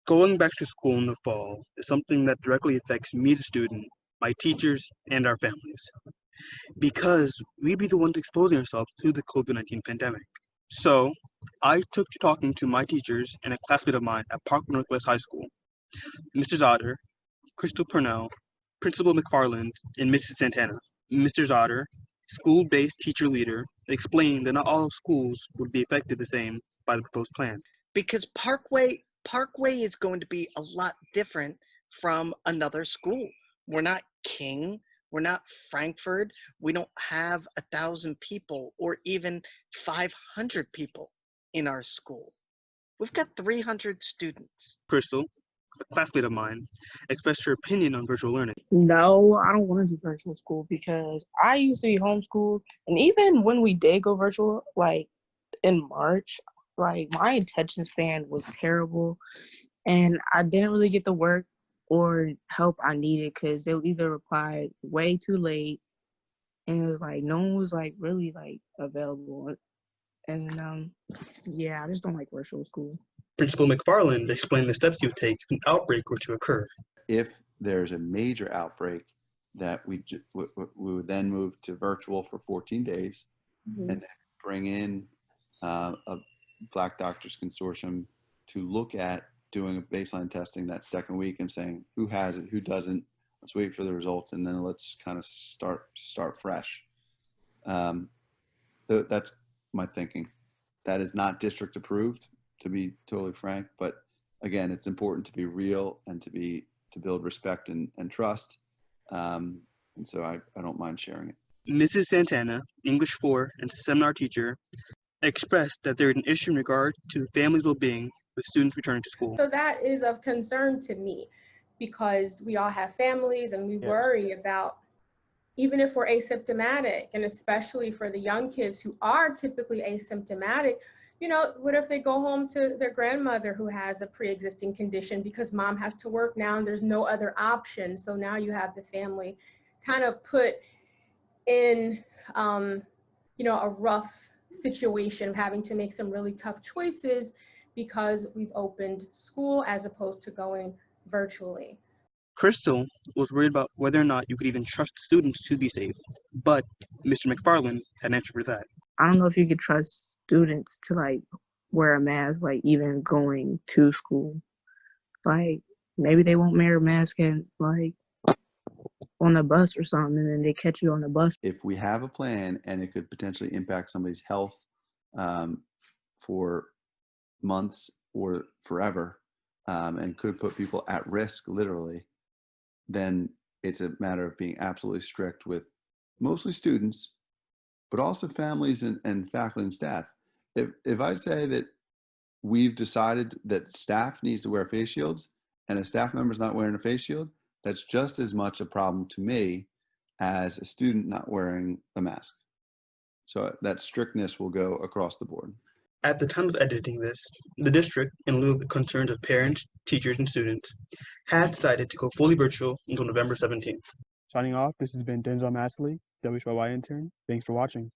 Going back to school in the fall is something that directly affects me as a student, my teachers, and our families, because we be the ones exposing ourselves to the COVID-19 pandemic. So, I took to talking to my teachers and a classmate of mine at Park Northwest High School, Mr. Zotter, Crystal Purnell, Principal McFarland, and Mrs. Santana. Mr. Zotter, school-based teacher leader, explained that not all schools would be affected the same by the proposed plan. Because Parkway is going to be a lot different from another school. We're not King, we're not Frankfurt, we don't have 1,000 people or even 500 people in our school. We've got 300 students. Crystal, a classmate of mine, expressed her opinion on virtual learning. No, I don't want to do virtual school because I used to be homeschooled. And even when we did go virtual, like in March, like my attention span was terrible. And I didn't really get the work or help I needed because they would either reply way too late. And it was like, no one was like really like available. And yeah, I just don't like virtual school. Principal McFarland explained the steps you would take if an outbreak were to occur. If there's a major outbreak, that we would then move to virtual for 14 days and then bring in a Black Doctors Consortium to look at doing a baseline testing that second week and saying who has it, who doesn't. Let's wait for the results and then let's kind of start fresh. That's my thinking. That is not district approved, to be totally frank, but again, it's important to be real and to build respect and trust. And so I don't mind sharing it. Mrs. Santana, English 4 and seminar teacher, expressed that there is an issue in regard to the family's well-being with students returning to school. So that is of concern to me because we all have families and we worry about, even if we're asymptomatic, and especially for the young kids who are typically asymptomatic, you know, what if they go home to their grandmother who has a pre-existing condition because mom has to work now and there's no other option. So now you have the family kind of put in, you know, a rough situation of having to make some really tough choices because we've opened school as opposed to going virtually. Crystal was worried about whether or not you could even trust students to be safe, but Mr. McFarland had an answer for that. I don't know if you could trust students to like wear a mask, like even going to school. Like maybe they won't wear a mask and like on the bus or something, and then they catch you on the bus. If we have a plan and it could potentially impact somebody's health for months or forever, and could put people at risk literally, then it's a matter of being absolutely strict with mostly students, but also families and faculty and staff. If I say that we've decided that staff needs to wear face shields and a staff member's not wearing a face shield, that's just as much a problem to me as a student not wearing a mask. So that strictness will go across the board. At the time of editing this, the district, in lieu of the concerns of parents, teachers, and students, had decided to go fully virtual until November 17th. Signing off, this has been Denzel Massley, WHYY intern. Thanks for watching.